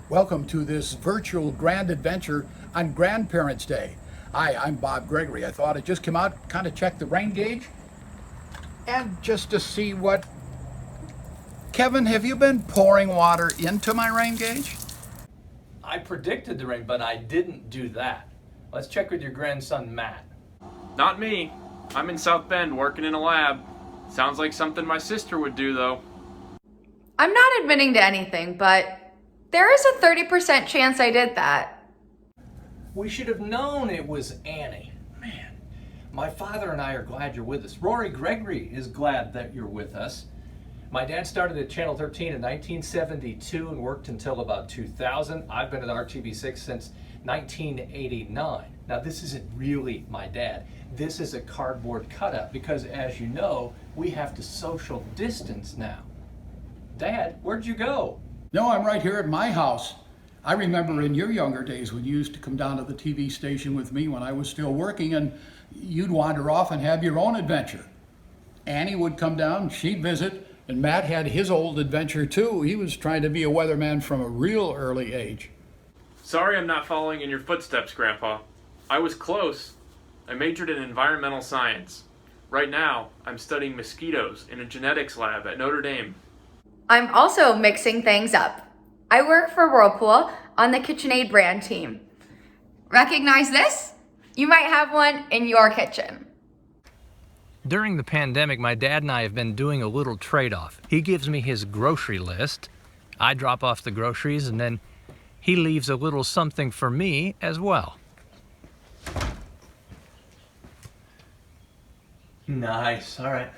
Welcome to this virtual grand adventure on Grandparents' Day. Hi, I'm Bob Gregory. I thought I'd just come out, kind of check the rain gauge, and just to see what... Kevin, have you been pouring water into my rain gauge? I predicted the rain, but I didn't do that. Let's check with your grandson, Matt. Not me. I'm in South Bend working in a lab. Sounds like something my sister would do, though. I'm not admitting to anything, but there is a 30% chance I did that. We should have known it was Annie. Man, my father and I are glad you're with us. Rory Gregory is glad that you're with us. My dad started at Channel 13 in 1972 and worked until about 2000. I've been at RTV6 since 1989. Now, this isn't really my dad. This is a cardboard cutout because, as you know, we have to social distance now. Dad, where'd you go? No, I'm right here at my house. I remember in your younger days when you used to come down to the TV station with me when I was still working, and you'd wander off and have your own adventure. Annie would come down, she'd visit, and Matt had his old adventure too. He was trying to be a weatherman from a real early age. Sorry I'm not following in your footsteps, Grandpa. I was close. I majored in environmental science. Right now, I'm studying mosquitoes in a genetics lab at Notre Dame. I'm also mixing things up. I work for Whirlpool on the KitchenAid brand team. Recognize this? You might have one in your kitchen. During the pandemic, my dad and I have been doing a little trade-off. He gives me his grocery list. I drop off the groceries, and then he leaves a little something for me as well. Nice, all right.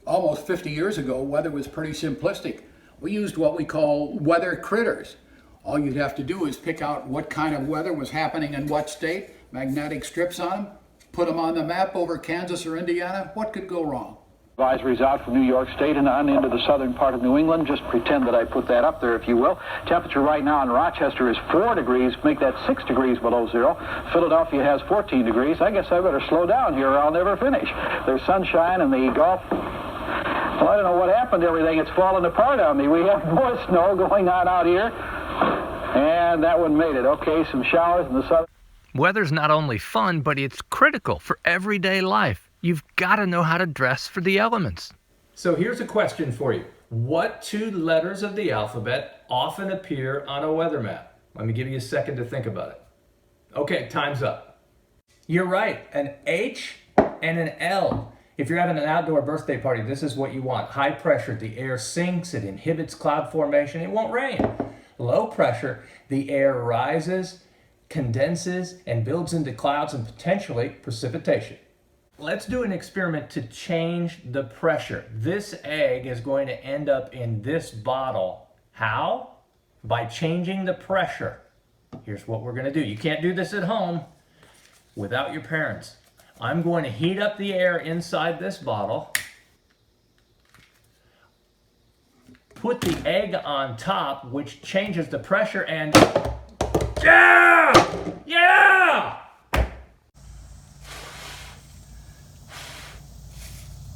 Almost 50 years ago, weather was pretty simplistic. We used what we call weather critters. All you'd have to do is pick out what kind of weather was happening in what state, magnetic strips on them, put them on the map over Kansas or Indiana. What could go wrong? Advisories out from New York State and on into the southern part of New England. Just pretend that I put that up there, if you will. Temperature right now in Rochester is 4 degrees. Make that 6 degrees below zero. Philadelphia has 14 degrees. I guess I better slow down here or I'll never finish. There's sunshine and the Gulf. Well, I don't know what happened to everything. It's falling apart on me. We have more snow going on out here. And that one made it. Okay, some showers in the southern. Weather's not only fun, but it's critical for everyday life. You've got to know how to dress for the elements. So here's a question for you. What 2 letters of the alphabet often appear on a weather map? Let me give you a second to think about it. Okay, time's up. You're right, an H and an L. If you're having an outdoor birthday party, this is what you want. High pressure, the air sinks, it inhibits cloud formation, it won't rain. Low pressure, the air rises, condenses, and builds into clouds and potentially precipitation. Let's do an experiment to change the pressure. This egg is going to end up in this bottle. How? By changing the pressure. Here's what we're going to do. You can't do this at home without your parents. I'm going to heat up the air inside this bottle, put the egg on top, which changes the pressure, and yeah! Yeah!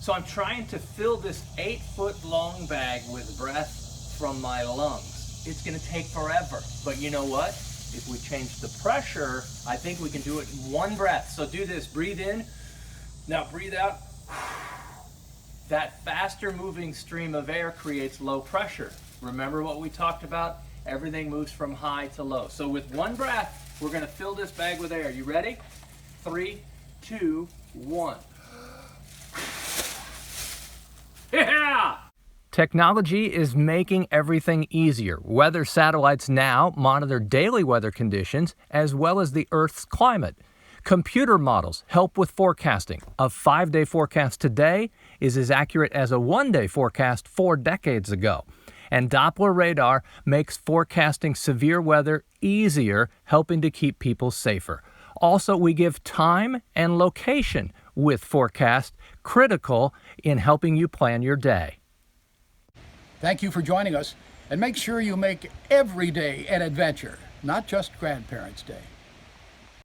So I'm trying to fill this 8-foot-long bag with breath from my lungs. It's going to take forever, but you know what? If we change the pressure, I think we can do it in one breath. So do this, breathe in, now breathe out. That faster moving stream of air creates low pressure. Remember what we talked about? Everything moves from high to low. So with one breath, we're gonna fill this bag with air. You ready? 3, 2, 1. Yeah! Technology is making everything easier. Weather satellites now monitor daily weather conditions as well as the Earth's climate. Computer models help with forecasting. A 5-day forecast today is as accurate as a 1-day forecast 4 decades ago. And Doppler radar makes forecasting severe weather easier, helping to keep people safer. Also, we give time and location with forecast, critical in helping you plan your day. Thank you for joining us, and make sure you make every day an adventure, not just Grandparents' Day.